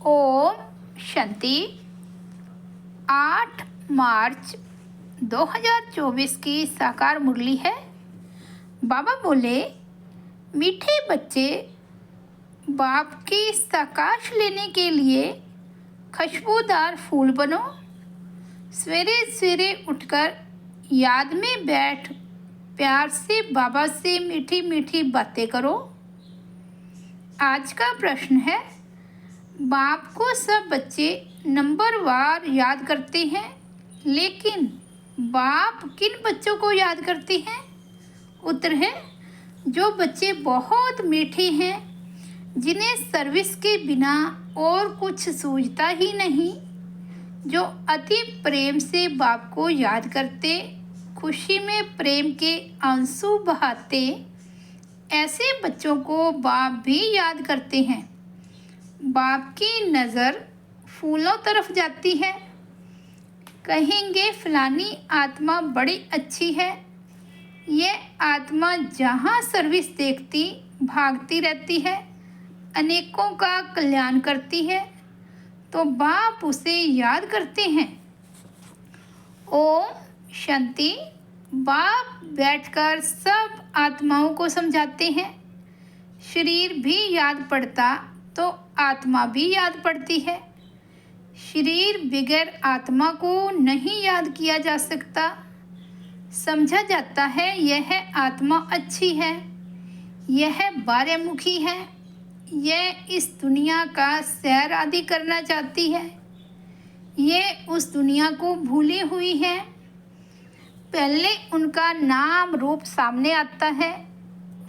ओम शांति। 8 मार्च 2024 की साकार मुरली है। बाबा बोले, मीठे बच्चे, बाप की साकाश लेने के लिए खुशबूदार फूल बनो। सवेरे सवेरे उठकर याद में बैठ प्यार से बाबा से मीठी मीठी बातें करो। आज का प्रश्न है, बाप को सब बच्चे नंबरवार याद करते हैं, लेकिन बाप किन बच्चों को याद करते हैं? उत्तर है, जो बच्चे बहुत मीठे हैं, जिन्हें सर्विस के बिना और कुछ सूझता ही नहीं, जो अति प्रेम से बाप को याद करते, खुशी में प्रेम के आंसू बहाते, ऐसे बच्चों को बाप भी याद करते हैं। बाप की नज़र फूलों तरफ जाती है, कहेंगे फलानी आत्मा बड़ी अच्छी है। ये आत्मा जहाँ सर्विस देखती भागती रहती है, अनेकों का कल्याण करती है, तो बाप उसे याद करते हैं। ओम शांति। बाप बैठकर सब आत्माओं को समझाते हैं। शरीर भी याद पड़ता तो आत्मा भी याद पड़ती है। शरीर बगैर आत्मा को नहीं याद किया जा सकता। समझा जाता है यह आत्मा अच्छी है, यह बारहमुखी है, यह इस दुनिया का सैर आदि करना चाहती है, यह उस दुनिया को भूली हुई है। पहले उनका नाम रूप सामने आता है,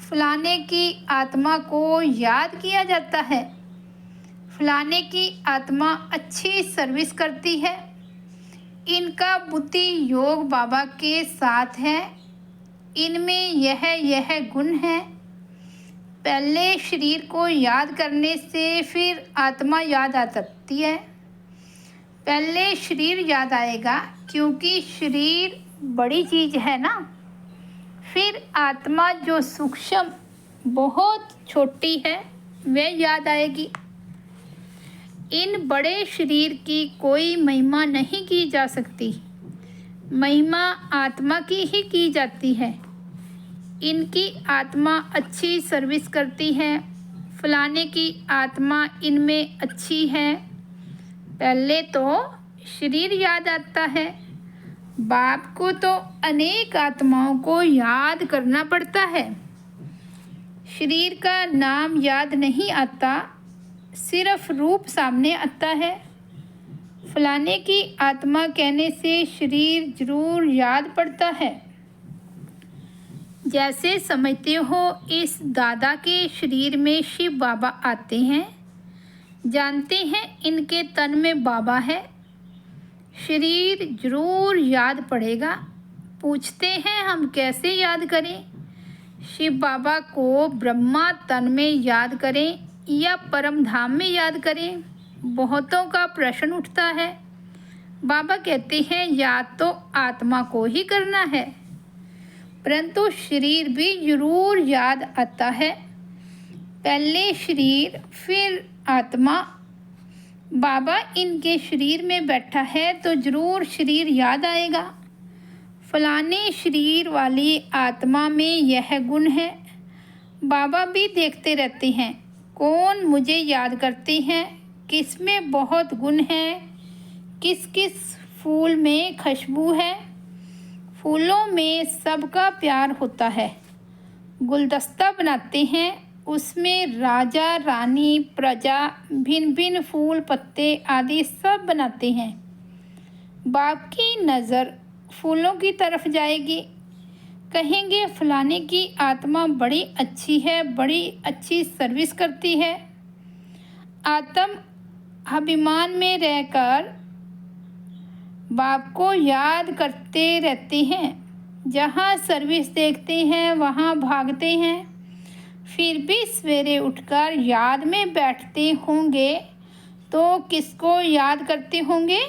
फलाने की आत्मा को याद किया जाता है। फलाने की आत्मा अच्छी सर्विस करती है, इनका बुद्धि योग बाबा के साथ है, इनमें यह गुण है। पहले शरीर को याद करने से फिर आत्मा याद आ सकती है। पहले शरीर याद आएगा, क्योंकि शरीर बड़ी चीज़ है ना। फिर आत्मा जो सूक्ष्म बहुत छोटी है वह याद आएगी। इन बड़े शरीर की कोई महिमा नहीं की जा सकती, महिमा आत्मा की ही की जाती है। इनकी आत्मा अच्छी सर्विस करती है, फलाने की आत्मा इनमें अच्छी है। पहले तो शरीर याद आता है। बाप को तो अनेक आत्माओं को याद करना पड़ता है। शरीर का नाम याद नहीं आता, सिर्फ रूप सामने आता है। फलाने की आत्मा कहने से शरीर जरूर याद पड़ता है। जैसे समझते हो इस दादा के शरीर में शिव बाबा आते हैं, जानते हैं इनके तन में बाबा है, शरीर जरूर याद पड़ेगा। पूछते हैं हम कैसे याद करें? शिव बाबा को ब्रह्मा तन में याद करें या परम धाम में याद करें? बहुतों का प्रश्न उठता है। बाबा कहते हैं याद तो आत्मा को ही करना है, परंतु शरीर भी जरूर याद आता है। पहले शरीर फिर आत्मा। बाबा इनके शरीर में बैठा है तो जरूर शरीर याद आएगा। फलाने शरीर वाली आत्मा में यह गुण है। बाबा भी देखते रहते हैं, कौन मुझे याद करते हैं, किस में बहुत गुण है, किस किस फूल में खुशबू है। फूलों में सबका प्यार होता है। गुलदस्ता बनाते हैं, उसमें राजा रानी प्रजा भिन्न भिन्न फूल पत्ते आदि सब बनाते हैं। बाप की नज़र फूलों की तरफ जाएगी, कहेंगे फलाने की आत्मा बड़ी अच्छी है, बड़ी अच्छी सर्विस करती है। आत्म अभिमान में रहकर बाप को याद करते रहते हैं। जहाँ सर्विस देखते हैं वहाँ भागते हैं। फिर भी सवेरे उठकर याद में बैठते होंगे तो किसको याद करते होंगे?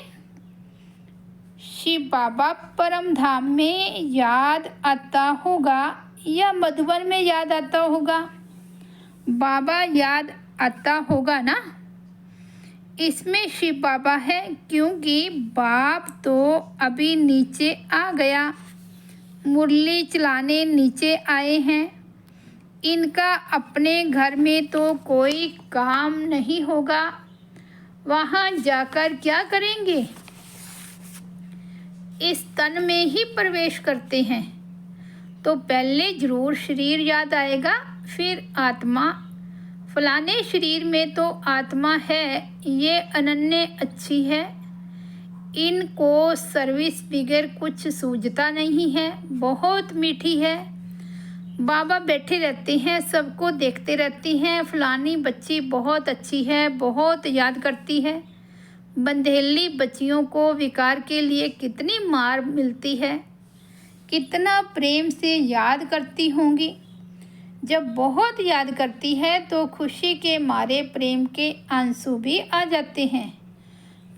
शिव बाबा परम धाम में याद आता होगा या मधुबन में याद आता होगा? बाबा याद आता होगा ना। इसमें शिव बाबा है, क्योंकि बाप तो अभी नीचे आ गया, मुरली चलाने नीचे आए हैं। इनका अपने घर में तो कोई काम नहीं होगा, वहाँ जाकर क्या करेंगे? इस तन में ही प्रवेश करते हैं तो पहले जरूर शरीर याद आएगा, फिर आत्मा। फलाने शरीर में तो आत्मा है, ये अनन्य अच्छी है, इनको सर्विस बगैर कुछ सूझता नहीं है, बहुत मीठी है। बाबा बैठे रहते हैं, सबको देखते रहती हैं, फलानी बच्ची बहुत अच्छी है, बहुत याद करती है। बंधेली बच्चियों को विकार के लिए कितनी मार मिलती है, कितना प्रेम से याद करती होंगी। जब बहुत याद करती है तो खुशी के मारे प्रेम के आंसू भी आ जाते हैं।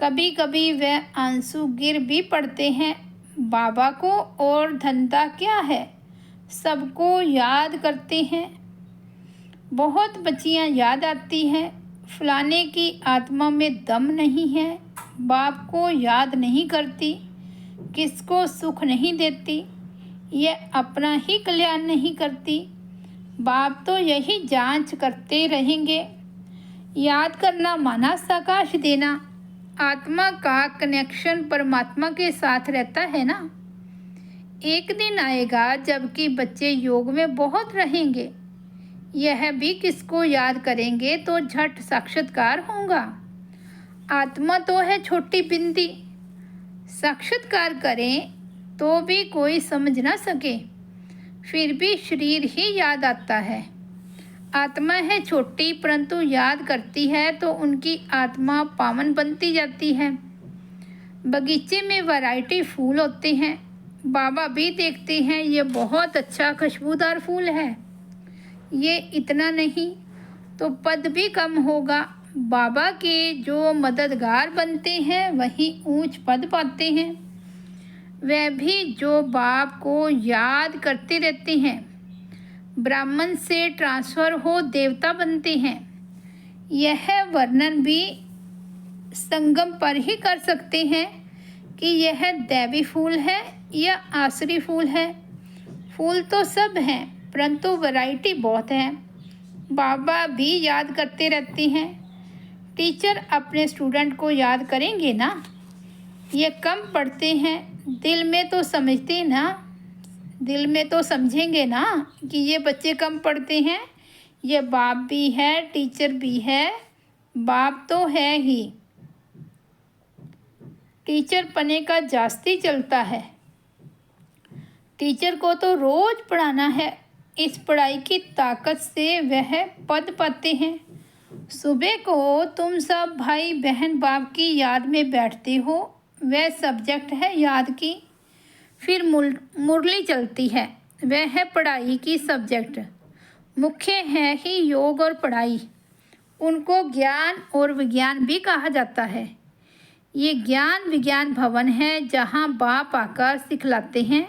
कभी कभी वह आंसू गिर भी पड़ते हैं। बाबा को और धंधा क्या है, सबको याद करते हैं। बहुत बच्चियां याद आती हैं, फलाने की आत्मा में दम नहीं है, बाप को याद नहीं करती, किसको सुख नहीं देती, यह अपना ही कल्याण नहीं करती। बाप तो यही जांच करते रहेंगे। याद करना माना साकाश देना। आत्मा का कनेक्शन परमात्मा के साथ रहता है ना। एक दिन आएगा जबकि बच्चे योग में बहुत रहेंगे, यह भी किसको याद करेंगे तो झट साक्षात्कार होगा। आत्मा तो है छोटी बिंदी, साक्षात्कार करें तो भी कोई समझ ना सके, फिर भी शरीर ही याद आता है। आत्मा है छोटी परंतु याद करती है तो उनकी आत्मा पावन बनती जाती है। बगीचे में वैरायटी फूल होते हैं, बाबा भी देखते हैं ये बहुत अच्छा खुशबूदार फूल है, ये इतना नहीं तो पद भी कम होगा। बाबा के जो मददगार बनते हैं वही ऊंच पद पाते हैं। वह भी जो बाप को याद करते रहते हैं, ब्राह्मण से ट्रांसफ़र हो देवता बनते हैं। यह वर्णन भी संगम पर ही कर सकते हैं कि यह दैवी फूल है या आसरी फूल है। फूल तो सब हैं परंतु वैरायटी बहुत है। बाबा भी याद करते रहते हैं। टीचर अपने स्टूडेंट को याद करेंगे ना। ये कम पढ़ते हैं, दिल में तो समझते ना, दिल में तो समझेंगे ना कि ये बच्चे कम पढ़ते हैं। ये बाप भी है, टीचर भी है, बाप तो है ही। टीचर पने का जास्ती चलता है। टीचर को तो रोज पढ़ाना है, इस पढ़ाई की ताकत से वह पद पाते हैं। सुबह को तुम सब भाई बहन बाप की याद में बैठते हो, वह सब्जेक्ट है याद की। फिर मुरली चलती है, वह है पढ़ाई की सब्जेक्ट। मुख्य है ही योग और पढ़ाई। उनको ज्ञान और विज्ञान भी कहा जाता है। ये ज्ञान विज्ञान भवन है जहाँ बाप आकर सिखलाते हैं।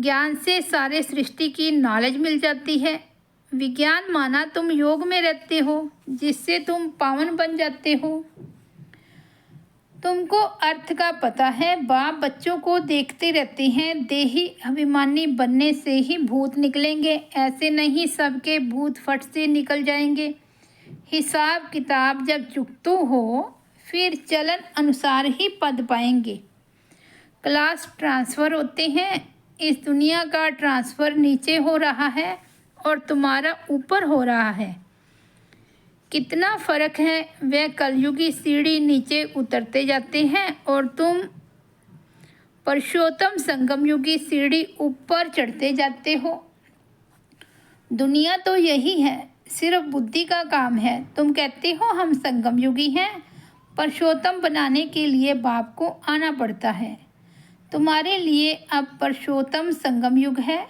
ज्ञान से सारे सृष्टि की नॉलेज मिल जाती है। विज्ञान माना तुम योग में रहते हो, जिससे तुम पावन बन जाते हो। तुमको अर्थ का पता है। बाप बच्चों को देखते रहते हैं। देही अभिमानी बनने से ही भूत निकलेंगे, ऐसे नहीं सबके भूत फट से निकल जाएंगे। हिसाब किताब जब चुकता हो फिर चलन अनुसार ही पद पाएंगे। क्लास ट्रांसफ़र होते हैं। इस दुनिया का ट्रांसफ़र नीचे हो रहा है और तुम्हारा ऊपर हो रहा है। कितना फ़र्क है। वह कलयुगी सीढ़ी नीचे उतरते जाते हैं और तुम पुरुषोत्तम संगम युगी सीढ़ी ऊपर चढ़ते जाते हो। दुनिया तो यही है, सिर्फ बुद्धि का काम है। तुम कहते हो हम संगम युगी हैं, पुरुषोत्तम बनाने के लिए बाप को आना पड़ता है। तुम्हारे लिए अब पुरुषोत्तम संगम युग है,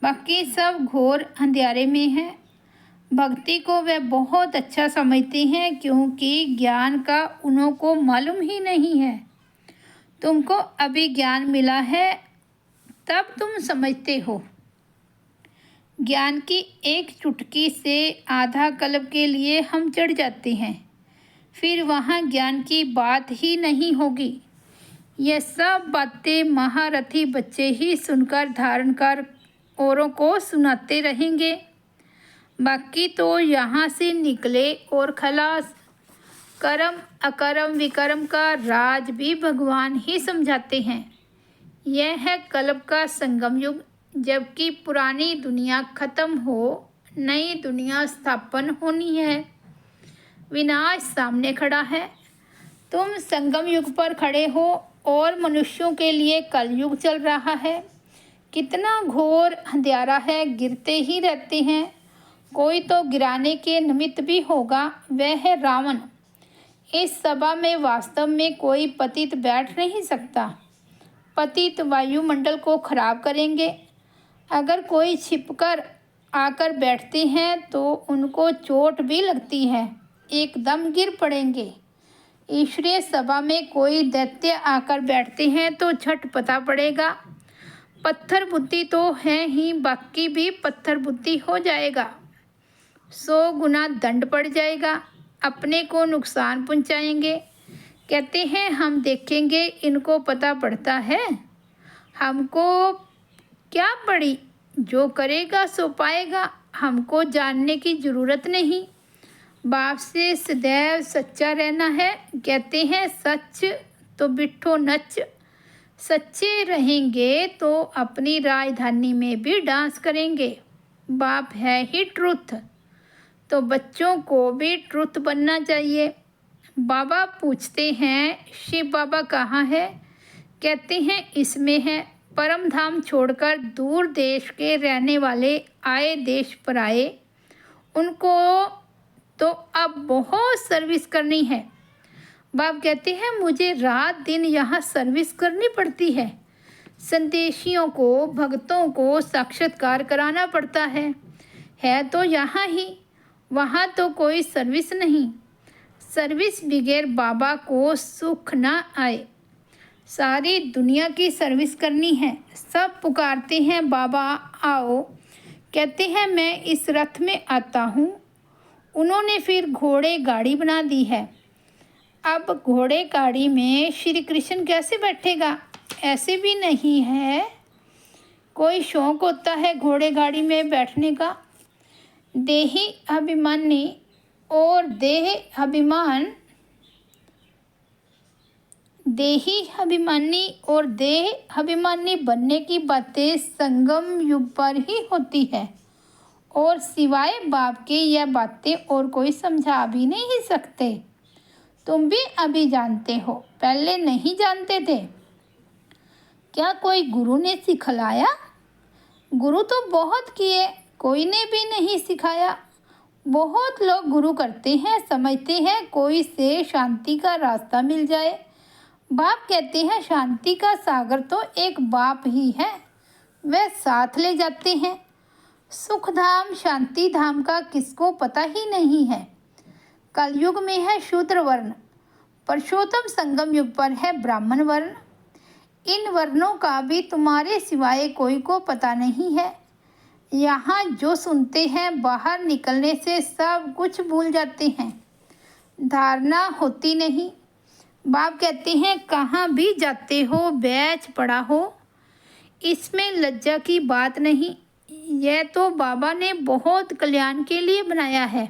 बाकी सब घोर अंधेरे में है। भक्ति को वे बहुत अच्छा समझते हैं क्योंकि ज्ञान का उन्हों को मालूम ही नहीं है। तुमको अभी ज्ञान मिला है तब तुम समझते हो। ज्ञान की एक चुटकी से आधा कल्प के लिए हम चढ़ जाते हैं, फिर वहाँ ज्ञान की बात ही नहीं होगी। ये सब बातें महारथी बच्चे ही सुनकर धारण कर औरों को सुनाते रहेंगे। बाकी तो यहाँ से निकले और खलास। कर्म अकर्म विकर्म का राज भी भगवान ही समझाते हैं। यह है कल्प का संगम युग, जबकि पुरानी दुनिया खत्म हो नई दुनिया स्थापन होनी है। विनाश सामने खड़ा है। तुम संगम युग पर खड़े हो और मनुष्यों के लिए कलयुग चल रहा है। कितना घोर अंधियारा है, गिरते ही रहते हैं। कोई तो गिराने के निमित्त भी होगा, वह है रावण। इस सभा में वास्तव में कोई पतित बैठ नहीं सकता। पतित वायुमंडल को खराब करेंगे। अगर कोई छिपकर आकर बैठते हैं तो उनको चोट भी लगती है, एकदम गिर पड़ेंगे। ईश्वरीय सभा में कोई दैत्य आकर बैठते हैं तो झट पता पड़ेगा। पत्थर बुद्धि तो है ही, बाकी भी पत्थर बुद्धि हो जाएगा। 100 गुना दंड पड़ जाएगा। अपने को नुकसान पहुंचाएंगे। कहते हैं हम देखेंगे, इनको पता पड़ता है। हमको क्या पड़ी, जो करेगा सो पाएगा। हमको जानने की ज़रूरत नहीं। बाप से सदैव सच्चा रहना है। कहते हैं सच तो बिठो नच। सच्चे रहेंगे तो अपनी राजधानी में भी डांस करेंगे। बाप है ही ट्रुथ, तो बच्चों को भी ट्रुथ बनना चाहिए। बाबा पूछते हैं शिव बाबा कहाँ है? कहते हैं इसमें है। परम धाम छोड़कर दूर देश के रहने वाले आए देश पर आए। उनको तो अब बहुत सर्विस करनी है। बाप कहते हैं मुझे रात दिन यहाँ सर्विस करनी पड़ती है। संदेशियों को, भक्तों को साक्षात्कार कराना पड़ता है तो यहाँ ही, वहाँ तो कोई सर्विस नहीं। सर्विस बगैर बाबा को सुख ना आए। सारी दुनिया की सर्विस करनी है। सब पुकारते हैं बाबा आओ। कहते हैं मैं इस रथ में आता हूँ। उन्होंने फिर घोड़े गाड़ी बना दी है। अब घोड़े गाड़ी में श्री कृष्ण कैसे बैठेगा? ऐसे भी नहीं है। कोई शौक होता है घोड़े गाड़ी में बैठने का। देही अभिमानी और देह अभिमानी बनने की बातें संगम युग पर ही होती है, और सिवाय बाप के यह बातें और कोई समझा भी नहीं सकते। तुम भी अभी जानते हो, पहले नहीं जानते थे। क्या कोई गुरु ने सिखलाया? गुरु तो बहुत किए, कोई ने भी नहीं सिखाया। बहुत लोग गुरु करते हैं, समझते हैं कोई से शांति का रास्ता मिल जाए। बाप कहते हैं शांति का सागर तो एक बाप ही है, वह साथ ले जाते हैं। सुख धाम शांति धाम का किसको पता ही नहीं है। कलयुग में है शूद्र वर्ण, पुरुषोत्तम संगम युग पर है ब्राह्मण वर्ण। इन वर्णों का भी तुम्हारे सिवाय कोई को पता नहीं है। यहाँ जो सुनते हैं बाहर निकलने से सब कुछ भूल जाते हैं। धारणा होती नहीं। बाप कहते हैं कहाँ भी जाते हो बैच पड़ा हो, इसमें लज्जा की बात नहीं। यह तो बाबा ने बहुत कल्याण के लिए बनाया है।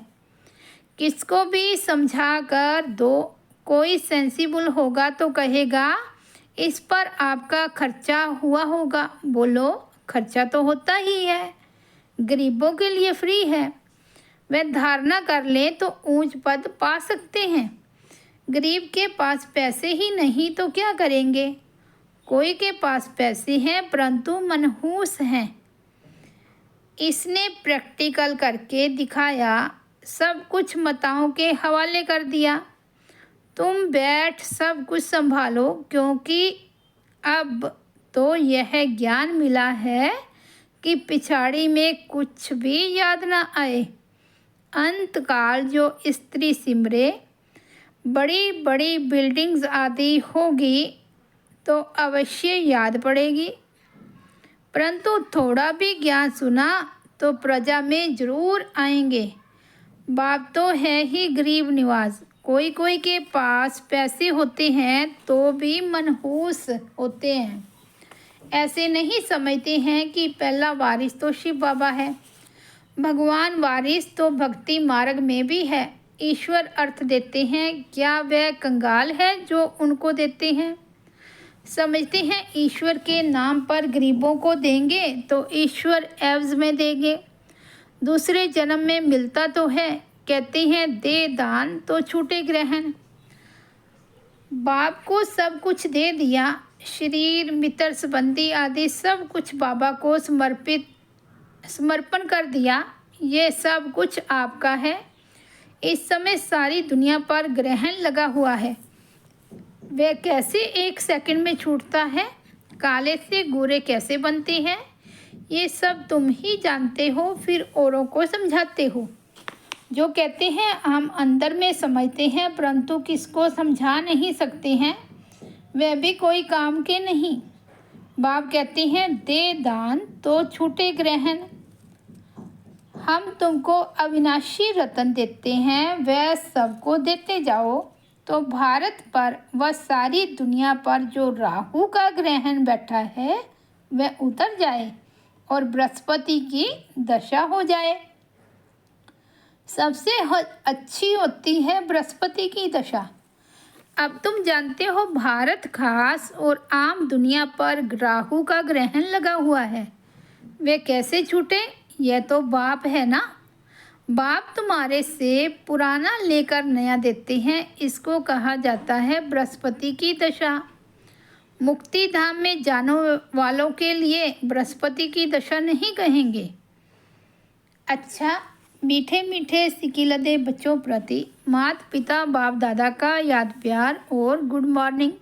किसको भी समझा कर दो। कोई सेंसिबल होगा तो कहेगा इस पर आपका खर्चा हुआ होगा। बोलो खर्चा तो होता ही है, गरीबों के लिए फ्री है। वह धारणा कर ले तो ऊंच पद पा सकते हैं। गरीब के पास पैसे ही नहीं तो क्या करेंगे? कोई के पास पैसे हैं परंतु मनहूस हैं। इसने प्रैक्टिकल करके दिखाया, सब कुछ माताओं के हवाले कर दिया। तुम बैठ सब कुछ संभालो, क्योंकि अब तो यह ज्ञान मिला है कि पिछाड़ी में कुछ भी याद ना आए। अंतकाल जो स्त्री सिमरे, बड़ी बड़ी बिल्डिंग्स आदि होगी तो अवश्य याद पड़ेगी, परंतु थोड़ा भी ज्ञान सुना तो प्रजा में जरूर आएंगे। बाप तो है ही गरीब निवाज, कोई कोई के पास पैसे होते हैं तो भी मनहूस होते हैं। ऐसे नहीं समझते हैं कि पहला वारिस तो शिव बाबा है। भगवान वारिस तो भक्ति मार्ग में भी है। ईश्वर अर्थ देते हैं, क्या वह कंगाल है जो उनको देते हैं? समझते हैं ईश्वर के नाम पर गरीबों को देंगे तो ईश्वर एवज में देंगे। दूसरे जन्म में मिलता तो है, कहते हैं दे दान तो छूटे ग्रहण। बाप को सब कुछ दे दिया, शरीर मित्र संबंधी आदि सब कुछ बाबा को समर्पण कर दिया। ये सब कुछ आपका है। इस समय सारी दुनिया पर ग्रहण लगा हुआ है, वह कैसे एक सेकंड में छूटता है? काले से गोरे कैसे बनते हैं? ये सब तुम ही जानते हो, फिर औरों को समझाते हो। जो कहते हैं हम अंदर में समझते हैं परंतु किसको समझा नहीं सकते हैं, वह भी कोई काम के नहीं। बाप कहते हैं दे दान तो छूटे ग्रहण। हम तुमको अविनाशी रतन देते हैं, वह सबको देते जाओ तो भारत पर व सारी दुनिया पर जो राहु का ग्रहण बैठा है वह उतर जाए और बृहस्पति की दशा हो जाए। सबसे अच्छी होती है बृहस्पति की दशा। अब तुम जानते हो भारत खास और आम दुनिया पर राहु का ग्रहण लगा हुआ है, वे कैसे छूटे? यह तो बाप है ना। बाप तुम्हारे से पुराना लेकर नया देते हैं, इसको कहा जाता है बृहस्पति की दशा। मुक्ति धाम में जाने वालों के लिए बृहस्पति की दशा नहीं कहेंगे। अच्छा, मीठे मीठे सिकिलदे बच्चों प्रति माता पिता बाप दादा का याद प्यार और गुड मॉर्निंग।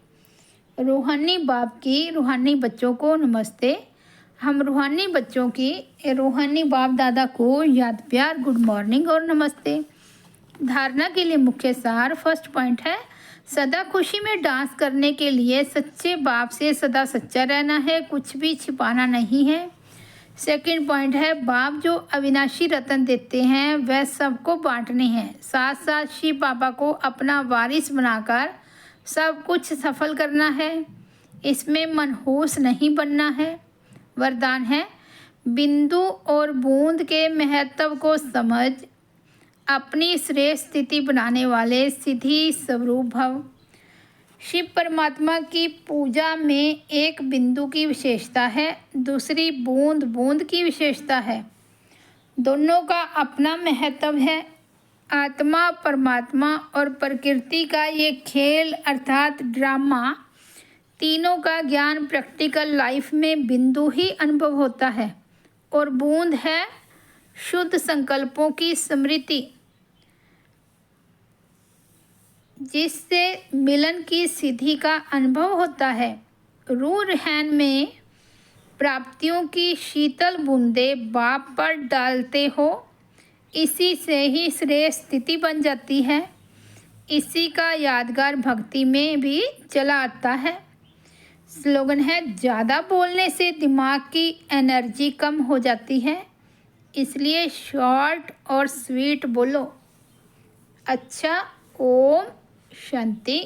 रूहानी बाप की रूहानी बच्चों को नमस्ते। हम रूहानी बच्चों की रूहानी बाप दादा को याद प्यार, गुड मॉर्निंग और नमस्ते। धारणा के लिए मुख्य सार। फर्स्ट पॉइंट है सदा खुशी में डांस करने के लिए सच्चे बाप से सदा सच्चा रहना है, कुछ भी छिपाना नहीं है। सेकंड पॉइंट है बाप जो अविनाशी रतन देते हैं वह सबको बांटने हैं, साथ साथ शिव बाबा को अपना वारिस बनाकर सब कुछ सफल करना है, इसमें मनहूस नहीं बनना है। वरदान है बिंदु और बूंद के महत्व को समझ अपनी श्रेष्ठ स्थिति बनाने वाले सिद्धि स्वरूप भव। शिव परमात्मा की पूजा में एक बिंदु की विशेषता है, दूसरी बूंद बूंद की विशेषता है। दोनों का अपना महत्व है। आत्मा परमात्मा और प्रकृति का ये खेल अर्थात ड्रामा, तीनों का ज्ञान प्रैक्टिकल लाइफ में बिंदु ही अनुभव होता है और बूंद है शुद्ध संकल्पों की स्मृति, जिससे मिलन की सिद्धि का अनुभव होता है। रूह रहन में प्राप्तियों की शीतल बूंदें बाप पर डालते हो, इसी से ही श्रेष्ठ स्थिति बन जाती है। इसी का यादगार भक्ति में भी चला आता है। स्लोगन है ज़्यादा बोलने से दिमाग की एनर्जी कम हो जाती है, इसलिए शॉर्ट और स्वीट बोलो। अच्छा, ओम शांति।